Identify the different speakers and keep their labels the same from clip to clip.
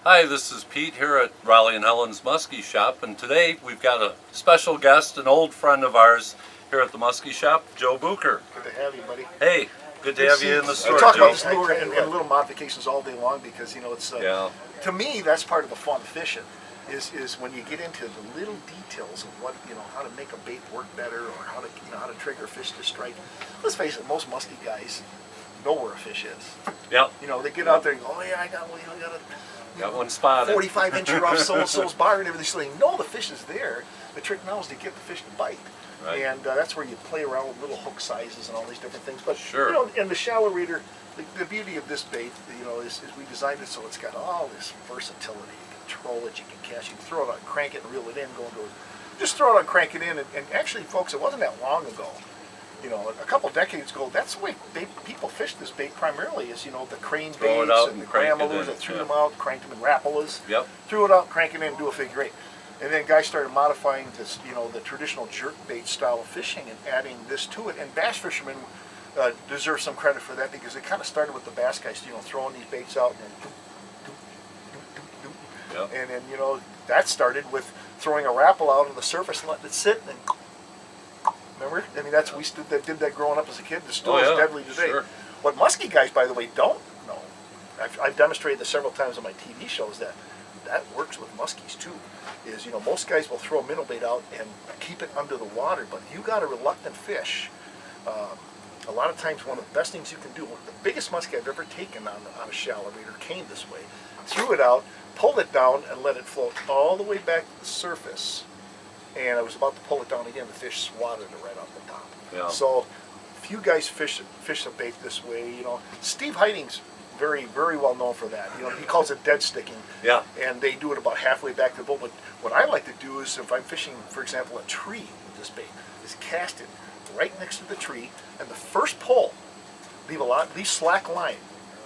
Speaker 1: Hi, this is Pete here at Raleigh and Helen's Musky Shop, and today we've got a special guest, an old friend of ours here at the Musky Shop, Joe Bucher.
Speaker 2: Good to have you, buddy.
Speaker 1: Hey, good to have you in the store,
Speaker 2: We talk
Speaker 1: Joe.
Speaker 2: about this lure and little modifications all day long because, you know, it's to me that's part of the fun of fishing is when you get into the little details of what, you know, how to make a bait work better or how to, you know, how to trigger a fish to strike. Let's face it, most musky guys know where a fish is.
Speaker 1: Yeah.
Speaker 2: You know, they get out there and go, oh yeah, I got
Speaker 1: one spotted.
Speaker 2: 45-incher off so-and-so's bar and everything. So they know the fish is there. The trick now is to get the fish to bite.
Speaker 1: Right.
Speaker 2: And that's where you play around with little hook sizes and all these different things. But
Speaker 1: sure.
Speaker 2: You know, and the shallow reader, the beauty of this bait, you know, is we designed it so it's got all this versatility. You can troll it, you can catch, you can throw it out, crank it, and reel it in, go into it. Just throw it out, crank it in, and actually, folks, it wasn't that long ago. You know, a couple decades ago, that's the way people fished this bait primarily. Is, you know, the crane baits and the gramalures that threw them out, cranked them in rapalas, threw it out, crank it in, and do a figure eight. And then guys started modifying this, you know, the traditional jerk bait style of fishing and adding this to it. And bass fishermen deserve some credit for that because it kind of started with the bass guys, you know, throwing these baits out and and then, you know, that started with throwing a rapala out on the surface and letting it sit and then. Remember? I mean, we did that growing up as a kid. It's still as deadly today.
Speaker 1: Sure.
Speaker 2: What musky guys, by the way, don't know, I've demonstrated this several times on my TV shows, that works with muskies too. Is, you know, most guys will throw a minnow bait out and keep it under the water, but you got a reluctant fish. A lot of times, one of the best things you can do, the biggest muskie I've ever taken on a shallow reader came this way. Threw it out, pulled it down, and let it float all the way back to the surface. And I was about to pull it down again, the fish swatted it right off the top.
Speaker 1: Yeah.
Speaker 2: So, few guys fish a bait this way. You know, Steve Heiting's very, very well known for that. You know, he calls it dead sticking.
Speaker 1: Yeah.
Speaker 2: And they do it about halfway back to the boat. But what I like to do is, if I'm fishing, for example, a tree with this bait, is cast it right next to the tree, and the first pull, leave slack line.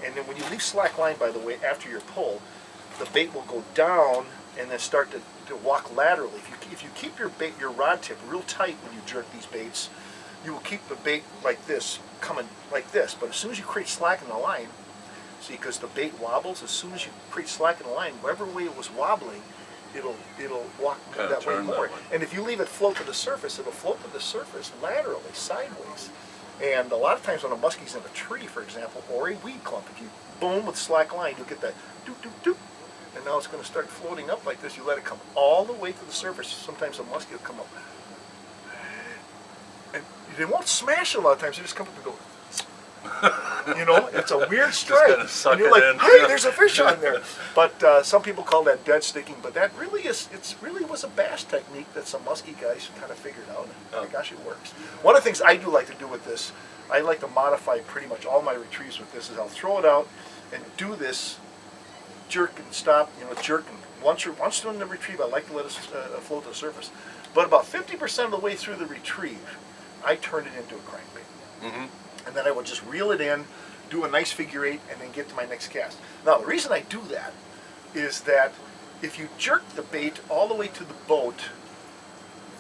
Speaker 2: And then when you leave slack line, by the way, after your pull, the bait will go down and then start to walk laterally. If you keep your rod tip real tight when you jerk these baits, you will keep the bait like this, coming like this. But as soon as you create slack in the line, see, because the bait wobbles, as soon as you create slack in the line, whatever way it was wobbling, it'll walk that way more. And if you leave it float to the surface, it'll float to the surface laterally, sideways. And a lot of times when a muskie's in a tree, for example, or a weed clump, if you boom with slack line, you'll get that doop, doop, doop. And now it's going to start floating up like this. You let it come all the way to the surface. Sometimes a muskie will come up. And they won't smash a lot of times. They just come up and go. You know, it's a weird strike. And you're like, hey, there's a fish on there. But some people call that dead sticking. But that really really was a bass technique that some musky guys kind of figured out. And my gosh, it works. One of the things I do like to do with this, I like to modify pretty much all my retrieves with this, is I'll throw it out and do this. Jerk and stop, you know, jerk, and once doing the retrieve, I like to let it float to the surface. But about 50% of the way through the retrieve, I turn it into a crankbait. And then I will just reel it in, do a nice figure eight, and then get to my next cast. Now, the reason I do that is that if you jerk the bait all the way to the boat,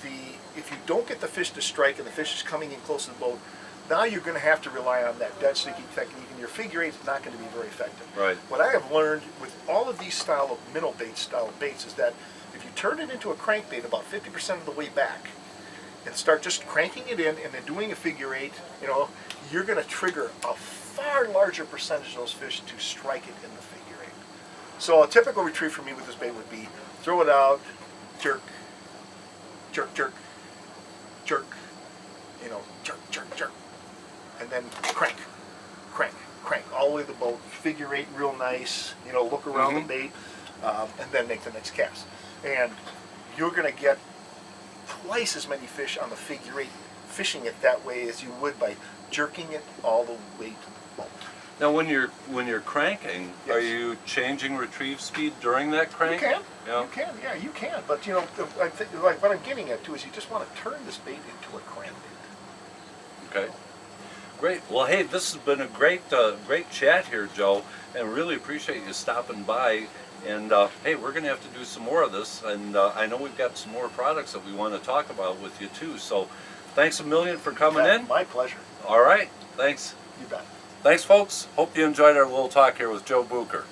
Speaker 2: if you don't get the fish to strike and the fish is coming in close to the boat, now you're going to have to rely on that dead sticking technique, and your figure eight is not going to be very effective.
Speaker 1: Right.
Speaker 2: What I have learned with all of these style of minnow bait style of baits is that if you turn it into a crankbait about 50% of the way back, and start just cranking it in and then doing a figure eight, you know, you're going to trigger a far larger percentage of those fish to strike it in the figure eight. So a typical retrieve for me with this bait would be throw it out, jerk, jerk, jerk, jerk, you know, jerk, jerk, jerk. And then crank, crank, crank, all the way to the boat, figure eight real nice, you know, look around the bait, and then make the next cast. And you're going to get twice as many fish on the figure eight fishing it that way as you would by jerking it all the way to the boat.
Speaker 1: Now, when you're cranking, are you changing retrieve speed during that crank?
Speaker 2: You can. Yeah. You can. Yeah, you can. But you know, I think like what I'm getting at too is you just want to turn this bait into a crankbait.
Speaker 1: Okay. Great. Well, hey, this has been a great chat here, Joe, and really appreciate you stopping by. And hey, we're going to have to do some more of this, and I know we've got some more products that we want to talk about with you too. So, thanks a million for coming in.
Speaker 2: My pleasure.
Speaker 1: All right. Thanks.
Speaker 2: You bet.
Speaker 1: Thanks, folks. Hope you enjoyed our little talk here with Joe Bucher.